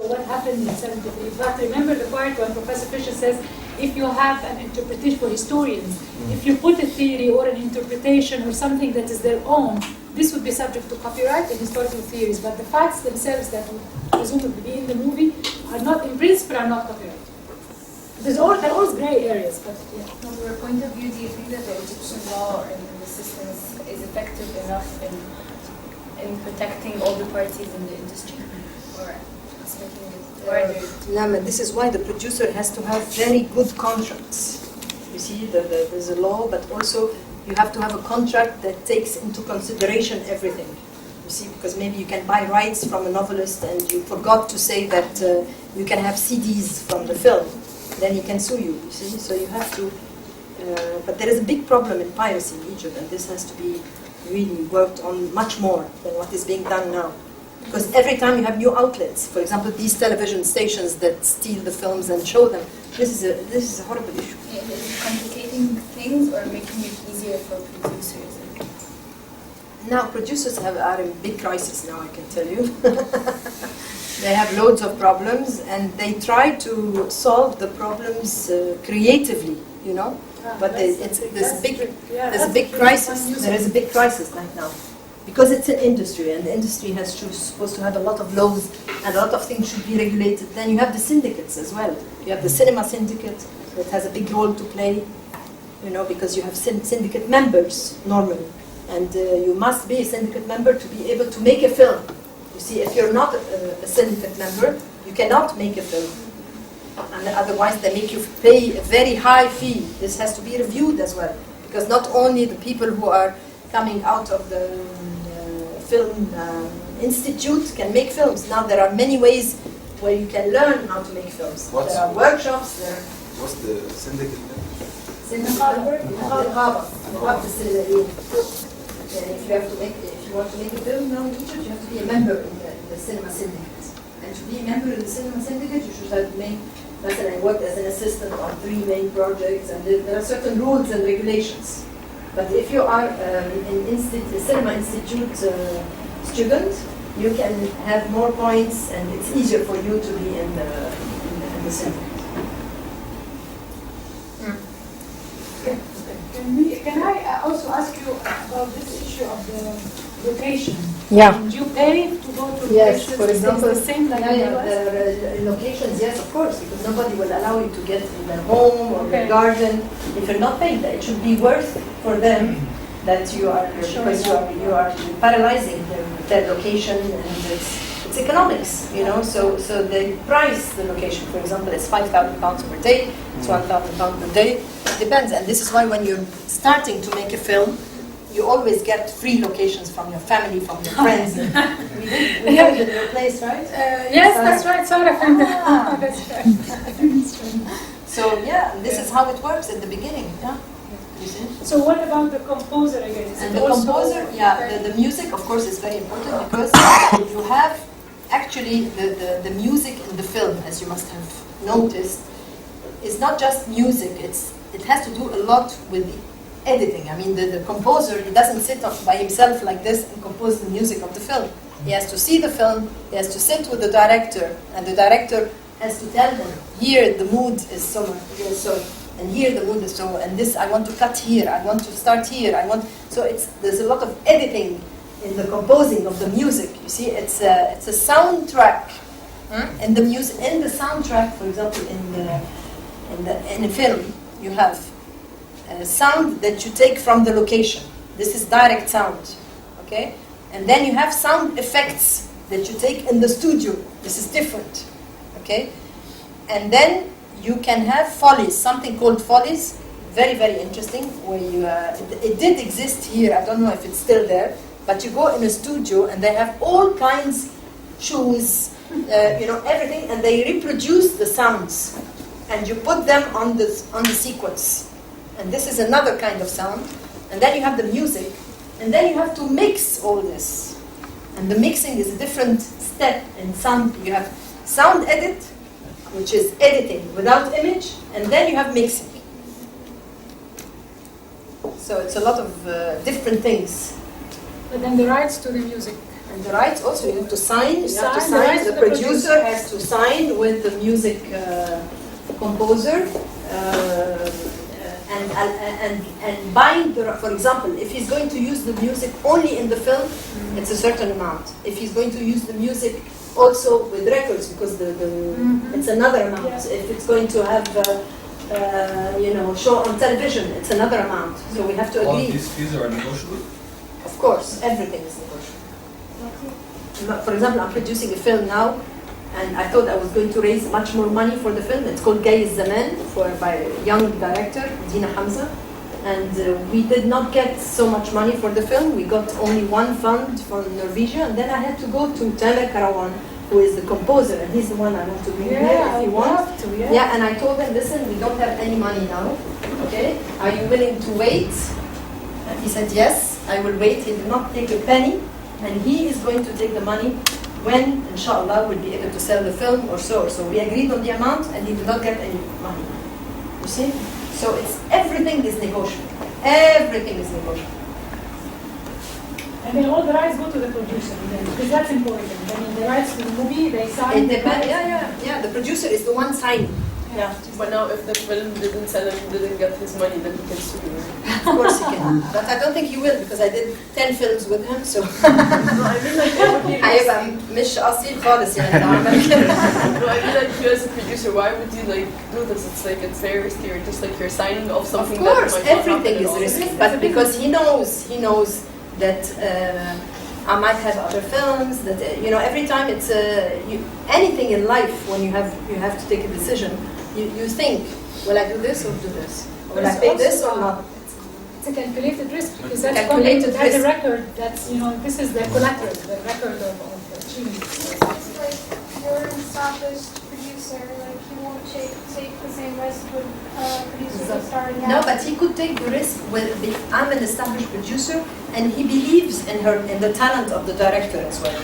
What happened in 73? In fact, remember the part when Professor Fisher says, if you have an interpretation for historians, if you put a theory or an interpretation or something that is their own, this would be subject to copyright in historical theories, but the facts themselves that would presumably be in the movie are not, in principle, are not copyrighted. There are always gray areas, but yeah. From your point of view, do you think that the Egyptian law and the systems is effective enough in protecting all the parties in the industry? Or No, this is why the producer has to have very good contracts. You see, there's a law, but also you have to have a contract that takes into consideration everything. You see, because maybe you can buy rights from a novelist and you forgot to say that you can have CDs from the film. Then he can sue you, you see. So you have to... but there is a big problem in piracy in Egypt, and this has to be really worked on much more than what is being done now. Because every time you have new outlets, for example, these television stations that steal the films and show them, this is a horrible issue. Is it complicating things or making it easier for producers? Now, producers are in big crisis now, I can tell you. They have loads of problems, and they try to solve the problems creatively, you know. But there's a big crisis. There is a big crisis right now. Because it's an industry, and the industry has supposed to have a lot of laws, and a lot of things should be regulated. Then you have the syndicates as well. You have the cinema syndicate that has a big role to play, you know, because you have syndicate members normally, and you must be a syndicate member to be able to make a film. You see, if you're not a syndicate member, you cannot make a film, and otherwise they make you pay a very high fee. This has to be reviewed as well, because not only the people who are coming out of the film institute can make films. Now there are many ways where you can learn how to make films. There are workshops. What's the syndicate? Syndicate member? If you want to make a film now in Egypt, you have to be a member in the cinema syndicate. And to be a member in the cinema syndicate, you should have made. I worked as an assistant on 3 main projects, and there are certain rules and regulations. But if you are a cinema institute student, you can have more points, and it's easier for you to be in the syndicate. Can I also ask you about this issue of the location? Yeah. Do you pay to go to Yes, places? for example, the same like in the US? there are locations, yes, of course, because nobody will allow you to get in their home or their garden if you're not paying. It should be worth for them that you are, because you are paralyzing their location, and it's economics, you know. So they price the location. For example, it's £5,000 per day, it's £1,000 per day. It depends, and this is why when you're starting to make a film, you always get free locations from your family, from your friends. we have it in your place, right? Yes, that's right. Sorry, that's right. So yeah, this is how it works at the beginning. Yeah. You see? So what about the composer again? And the composer, the music, of course, is very important, because you have actually the music in the film, as you must have noticed, is not just music. It has to do a lot with the editing. I mean, the composer, he doesn't sit by himself like this and compose the music of the film. He has to see the film, he has to sit with the director, and the director has to tell them, here the mood is so, and here the mood is so, and this I want to cut here, I want to start here, so there's a lot of editing in the composing of the music. You see, it's a soundtrack. In the music, in the soundtrack, for example, in a film, you have sound that you take from the location. This is direct sound, okay? And then you have sound effects that you take in the studio. This is different, okay? And then you can have follies, something called follies, very, very interesting, where you, it did exist here, I don't know if it's still there, but you go in a studio and they have all kinds, shoes, you know, everything, and they reproduce the sounds, and you put them on the sequence. And this is another kind of sound. And then you have the music. And then you have to mix all this. And the mixing is a different step in sound. You have sound edit, which is editing without image. And then you have mixing. So it's a lot of different things. But then the rights to the music And the rights also, you have to sign. You have to Sign, the sign. rights The to the producer has to sign with the music composer. And buying the, for example, if he's going to use the music only in the film, it's a certain amount. If he's going to use the music also with records, because it's another amount. Yeah. If it's going to have, show on television, it's another amount. So we have to All agree. these fees are negotiable? Of course, everything is negotiable. For example, I'm producing a film now, and I thought I was going to raise much more money for the film. It's called Gay Zaman, by a young director, Dina Hamza. And we did not get so much money for the film. We got only one fund from Norwegia, and then I had to go to Tamer Karawan, who is the composer, and he's the one I want to bring here if you want. Yeah, and I told him, listen, we don't have any money now, okay? Are you willing to wait? And he said, yes, I will wait. He did not take a penny, and he is going to take the money when, inshallah, we'll be able to sell the film or so. So we agreed on the amount, and he did not get any money. You see? So it's everything is negotiable. Everything is negotiable. And then all the rights go to the producer, then, because that's important. I mean, the rights to the movie, they sign. It depends. Yeah. The producer is the one signing. Yeah, but now if the film didn't sell and didn't get his money, then he can sue you. Of course he can. But I don't think he will, because I did 10 films with him, so. No, I mean like it would be هيبقى مش أصيل خالص يعني لو عمل كده. No, I mean like you as a producer, why would you like do this? It's like it's very risky. You're just like you're signing off something Of course, that might not everything happen is at all. risky, but because he knows that I might have other films. That every time it's anything in life when you have to take a decision, you think, will I do this or do this? Will I pay this or not? It's a calculated risk, because that's Calculated calculated as a risk. record. That's this is the collateral, the record of achievement. It's like you're an established producer, like you won't take the same risk with producers that starting out. No, but he could take the risk with. I'm an established producer, and he believes in the talent of the director as well.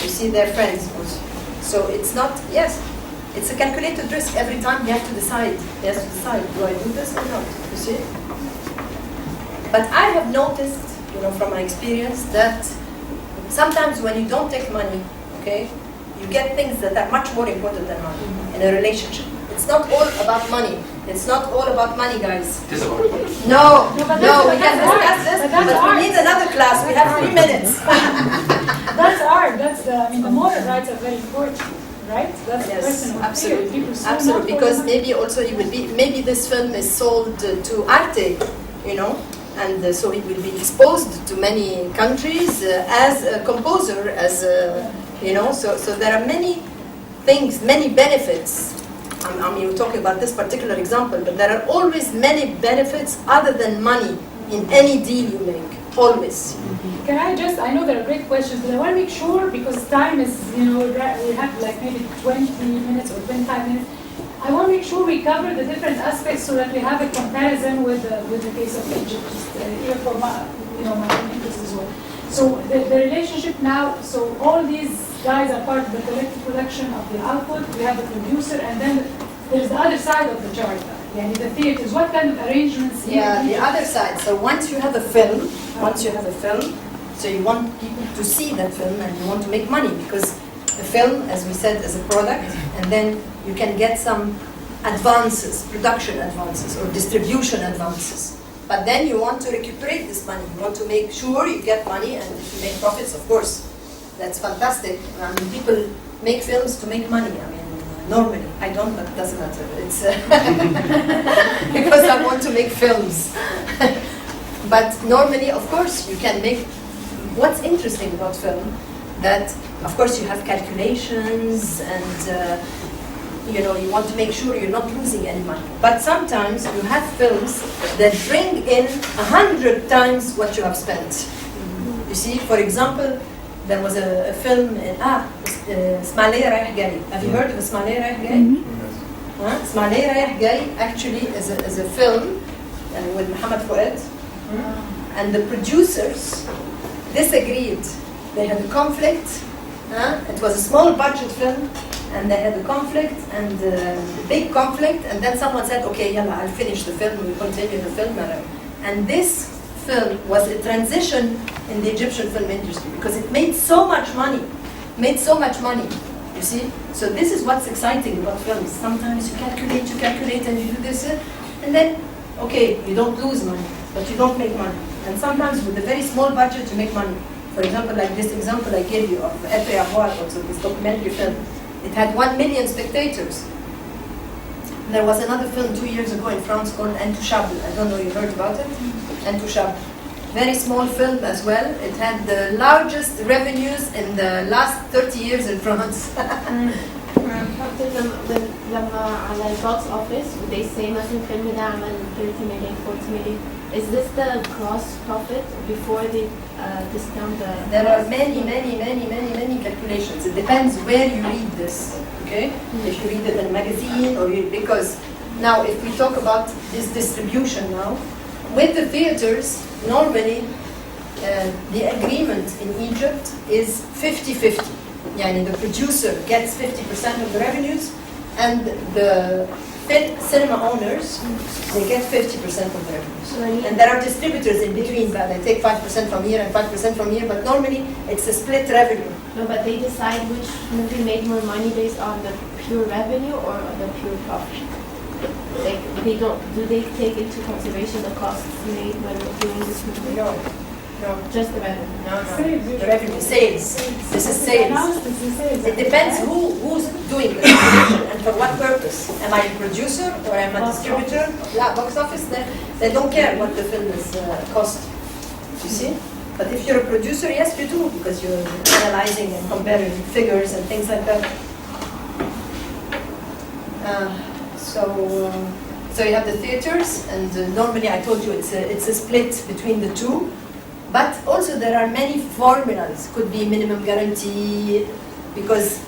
You see, they're friends also. So it's not. Yes, it's a calculated risk. Every time he has to decide. He has to decide: do I do this or not? You see. But I have noticed, from my experience, that sometimes when you don't take money, okay, you get things that are much more important than money in a relationship. It's not all about money. It's not all about money, guys. It is about money. No, we can that's discuss art. this, But that's but we art. need another class. We have 3 minutes. That's art. That's the moral rights are very important, right? That's the Yes, personal absolutely, fear. People sue not absolutely. for Because the money. maybe also maybe this film is sold to Arte, and so he will be exposed to many countries as a composer, So there are many things, many benefits. I mean, we're talking about this particular example, but there are always many benefits other than money in any deal you make. Always. Can I know there are great questions, but I want to make sure, because time is, we have like maybe 20 minutes or 25 minutes. I want to make sure we cover the different aspects so that we have a comparison with the case of Egypt, even for my own interest as well. So the relationship now, so all these guys are part of the collective production of the output. We have the producer, and then there's the other side of the chart, the theaters. What kind of arrangements? Yeah, the other side. So once you have a film, so you want people to see that film and you want to make money, because a film, as we said, is a product, and then you can get some advances, production advances or distribution advances. But then you want to recuperate this money. You want to make sure you get money, and if you make profits, of course, that's fantastic. I mean, people make films to make money. I mean, normally, I don't, but it doesn't matter. It's because I want to make films. But normally, of course, you can make. What's interesting about film, that of course you have calculations and you want to make sure you're not losing any money. But sometimes you have films that bring in 100 times what you have spent. You see, for example, there was a film in Ismailiyya Raih Gai. Have you heard of Ismailiyya Raih Gai? Ismailiyya Raih Gai actually is a film with Mohammed Fouad, and the producers disagreed. They had a conflict. It was a small budget film, and they had a conflict, and a big conflict, and then someone said, okay, yalla, I'll finish the film, we'll continue the film. And this film was a transition in the Egyptian film industry because it made so much money, you see? So this is what's exciting about films. Sometimes you calculate and you do this, and then, okay, you don't lose money, but you don't make money. And sometimes with a very small budget, you make money. For example, like this example I gave you of Efe Avoir, also this documentary film. It had 1 million spectators. There was another film 2 years ago in France called Intouchable. I don't know if you heard about it. Intouchable. Very small film as well. It had the largest revenues in the last 30 years in France. لما على البوكس اوفيس they say مثلا الفيلم ده عمل 30 million 40 million, is this the gross profit before they discount the... There are many calculations. It depends where you read this, okay? If you read it in a magazine or because now if we talk about this distribution now, with the theaters, normally the agreement in Egypt is 50-50. Yani the producer gets 50% of the revenues and the cinema owners, they get 50% of the revenues. And there are distributors in between that they take 5% from here and 5% from here, but normally it's a split revenue. No, but they decide which movie made more money based on the pure revenue or on the pure profit. Like they don't, do they take into consideration the costs made when doing this movie? No, just the revenue. No. The revenue, sales. This is sales. It depends who's doing the distribution and for what purpose. Am I a producer or am I a distributor? Box office, they don't care what the film is cost. You see? But if you're a producer, yes, you do, because you're analyzing and comparing figures and things like that. So you have the theaters, and normally I told you it's a split between the two. But also there are many formulas. Could be minimum guarantee, because,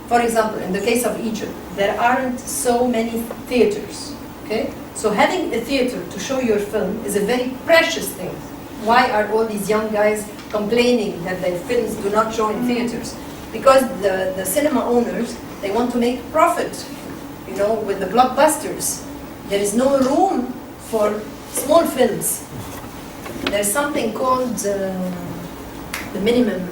for example, in the case of Egypt, there aren't so many theaters. Okay, so having a theater to show your film is a very precious thing. Why are all these young guys complaining that their films do not show in theaters? Because the cinema owners, they want to make profit. You know, with the blockbusters, there is no room for small films. There's something called the minimum,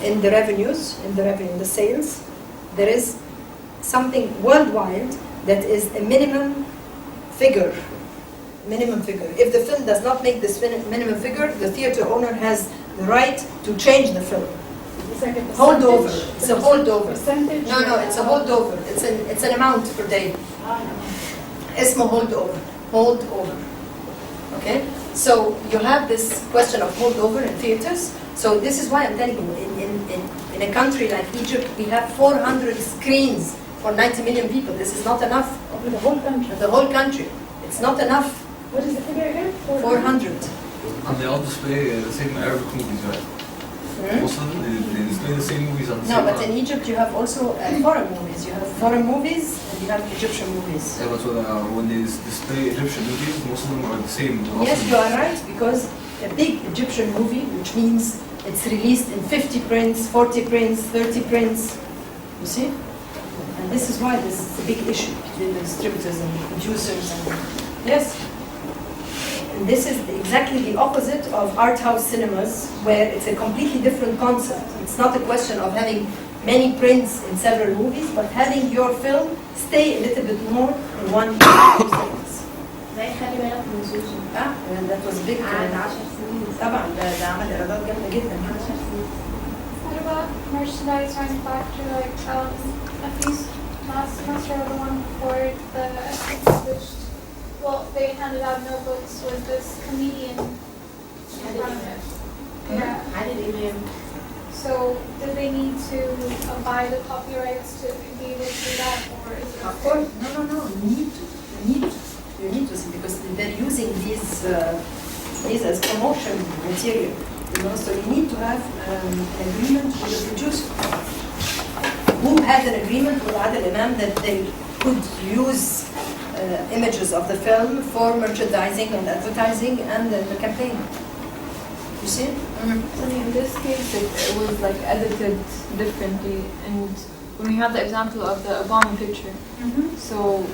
in the revenues, in the sales, there is something worldwide that is a minimum figure. If the film does not make this minimum figure, the theater owner has the right to change the film. It's like a Holdover. It's a holdover. Percentage? No, it's a holdover. It's an amount per day. Ismo holdover. Okay? So you have this question of holdover in theaters. So this is why I'm telling you, in a country like Egypt, we have 400 screens for 90 million people. This is not enough. Over the whole country? The whole country. It's not enough. What is the figure again? 400. And they all display the same Arabic movies, right? Also, they display the same movies on the No, same but in Egypt you have also foreign movies. You have foreign movies and you have Egyptian movies. Yeah, but when they display Egyptian movies, most of them are the same. Yes, you are right, because a big Egyptian movie, which means it's released in 50 prints, 40 prints, 30 prints. You see? And this is why this is a big issue between the distributors and the producers. Yes. And this is exactly the opposite of art house cinemas, where it's a completely different concept. It's not a question of having many prints in several movies, but having your film stay a little bit more in one or two seconds. زي خلي بالك من زوجي. And that was big. قعد 10 سنين. طبعا ده عمل ايرادات جامده جدا. 10 سنين. What about merchandise manufacturer, like at least last semester or the one before the published? Well, they handed out notebooks with this comedian in front of it. Yeah. عادل إمام. So, do they need to buy the copyrights to be able to do that, or is it? Of course, no. You need to see, because they're using these as promotion material. You know, so you need to have an agreement with the producer, who had an agreement with Adil Imam that they could use images of the film for merchandising and advertising and the campaign. You see? So in this case, it was like edited differently, and when we have the example of the Obama picture, so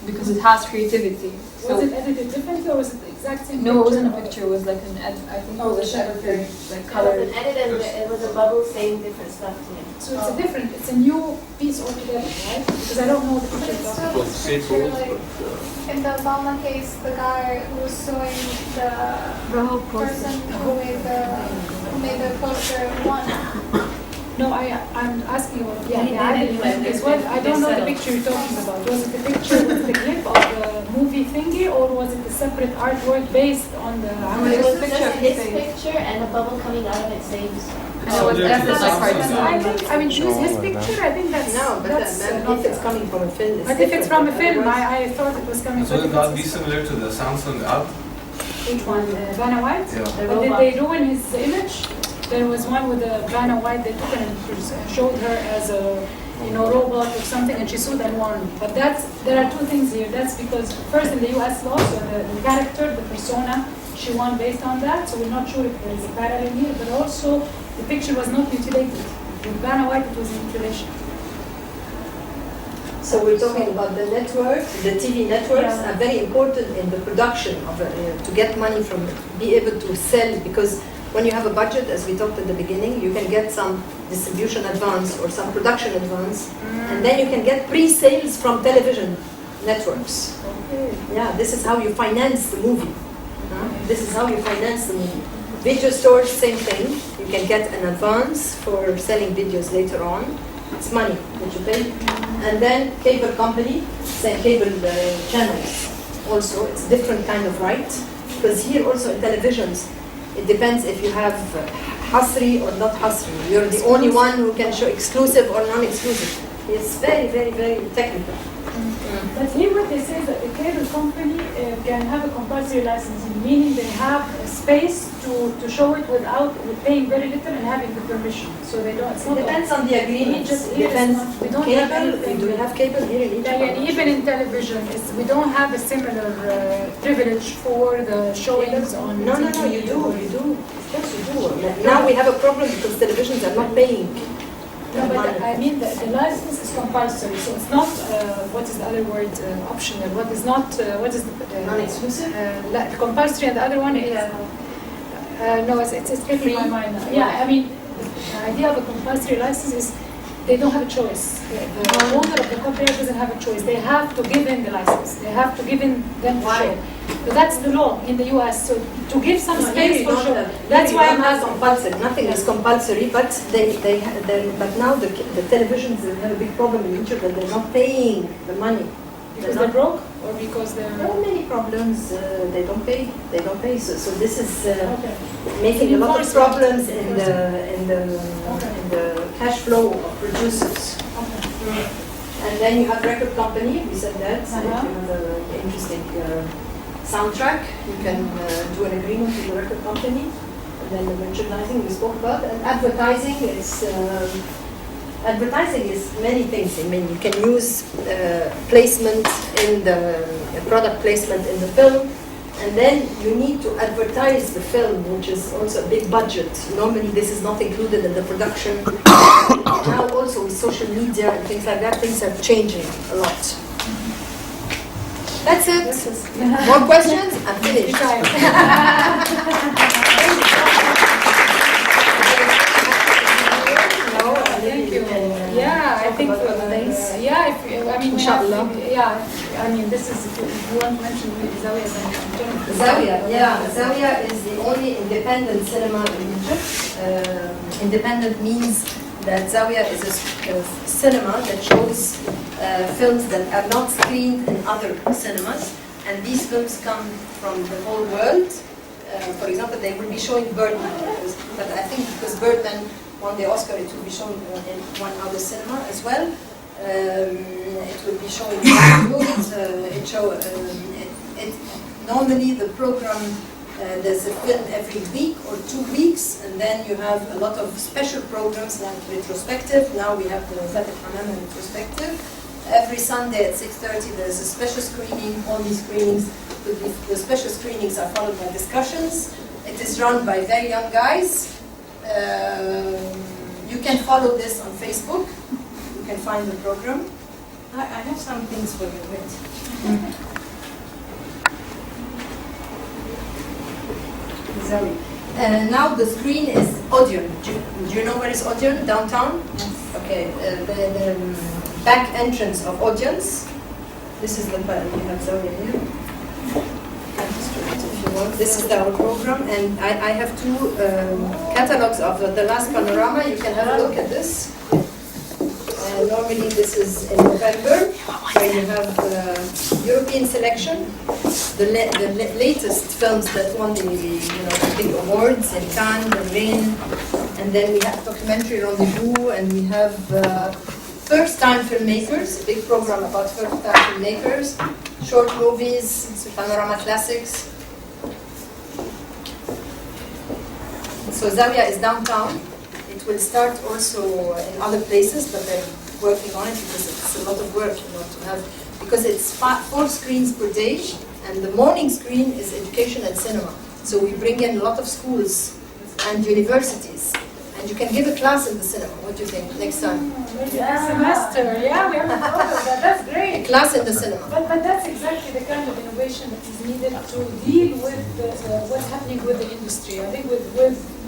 because it has creativity. Was it edited differently or was it the exact same No, it wasn't a or- picture. It was like an I think it Oh, was the like shadow edited, like It was colored. an edit and it was a bubble saying different stuff to me. So it's a different, it's a new piece altogether, right? Because I don't know what the But picture it's is. still Well, this same picture, rules, like, but in the Obama case, the guy who was suing the whole person who made the poster won. No, I'm asking about, They I did didn't it, it's what, I don't know the settled. picture you're talking about. Was it the picture with the clip of the movie thingy or was it a separate artwork based on the... It was picture just of his his face. picture and a bubble coming out of it saying And it was Similar to edited the like Samsung cartoon. I think, I mean, choose his picture, I think that's... No, but that's, not if it's coming from a film, it's But if it's from a film, Otherwise- I thought it was coming so from... would that be similar to the Samsung app? Which one? Vanna White? Yeah. The But did robot. they ruin his image? There was one with a Vanna White, they took and showed her as a, robot or something, and she sued and won. But there are two things here. That's because first in the US law, so the character, the persona, she won based on that, so we're not sure if there is a parallel here, but also the picture was not mutilated. With Vanna White, it was a mutilation. So we're talking about the networks, the TV networks Yeah. are very important in the production of to get money from, be able to sell, because when you have a budget, as we talked at the beginning, you can get some distribution advance or some production advance, and then you can get pre-sales from television networks. Okay. Yeah, this is how you finance the movie. This is how you finance the movie. Video stores, same thing. You can get an advance for selling videos later on. It's money that you pay. And then cable company, same cable channels. Also, it's different kind of right. Because here also in televisions, it depends if you have Hasri or not Hasri. You're the only one who can show exclusive or non-exclusive. It's very, very, very technical. But here what they say is that the cable company can have a compulsory licensing, meaning they have a space to show it without paying very little and having the permission. So they don't. It's It not depends on the agreement. Egypt here is Depends. not- we don't have Cable, anything. do we have cable here in Egypt? Yeah, even in television, we don't have a similar privilege for the showings on No, TV. no, you do. Of course you do. Now we have a problem because televisions are not paying. No, but I mean the license is compulsory, so it's not what is the other word optional. What is not what is the Non-exclusive? compulsory, and the other one is no, it's strictly my mind. Yeah, I mean the idea of a compulsory license is they don't have a choice. The owner of the copyright doesn't have a choice. They have to give in the license. They have to give in them to show. But that's the law in the US. So to give some space for show. That's why I'm asking. compulsory. Nothing is compulsory, but but now the televisions have a big problem in Egypt that they're not paying the money. Because they're broke or because There they're are many problems. They don't pay. They don't pay. So this is okay. making a lot of Enforcement. problems in the cash flow of producers. Okay. And then you have record company. We said that. If you have an interesting soundtrack, you can do an agreement with the record company. And then the merchandising we spoke about. And advertising is many things. I mean, you can use placement in the product placement in the film. And then you need to advertise the film, which is also a big budget. Normally this is not included in the production. Now also with social media and things like that, things are changing a lot. That's it. More questions? I'm finished. Thank you. Yeah, I think I mean, Inshallah. I mean, this is if you want to mention Zawiya, then Zawiya is the only independent cinema in Egypt. Independent means that Zawiya is a cinema that shows films that are not screened in other cinemas, and these films come from the whole world. For example, they will be showing Birdman, but I think because Birdman won the Oscar, it will be shown in one other cinema as well. It will be showing normally the program, there's a film every week or 2 weeks, and then you have a lot of special programs like retrospective. Now we have the Fatih Hamam retrospective. Every Sunday at 6:30 there's a special screening. All these screenings, the special screenings are followed by discussions. It is run by very young guys. You can follow this on Facebook. You can find the program. I have some things for you. Wait. Zoe. Now the screen is Odeon. Do you know where is Odeon? Downtown? Yes. Okay. The back entrance of Odeon's. This is the you have Zoe here. If you want. This is our program, and I have two catalogs of the last panorama. You can have a look at this. Normally this is in November, where you have European selection, the latest films that won the big awards in Cannes, Berlin, and then we have documentary Rendezvous, and we have first-time filmmakers, a big program about first-time filmmakers, short movies, panorama classics. So Zawiya is downtown. It will start also in other places, but they're working on it because it's a lot of work, to have, because it's 4 screens per day, and the morning screen is education and cinema. So we bring in a lot of schools and universities, and you can give a class in the cinema. What do you think next time? Maybe next semester. Yeah, we haven't thought of that. That's great. A class in the cinema. But that's exactly the kind of innovation that is needed to deal with what's happening with the industry. I think with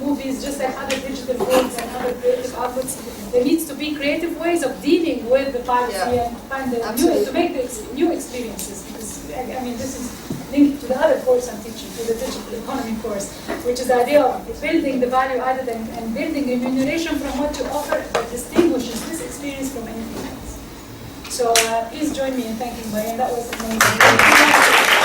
movies, just like other digital goods and other creative outlets, there needs to be creative ways of dealing with the piracy and find to make the new experiences. Because I mean, this is linked to the other course I'm teaching, to the digital economy course, which is the idea of building the value added and building remuneration from what you offer that distinguishes this experience from anything else. So please join me in thanking Maryanne. That was amazing.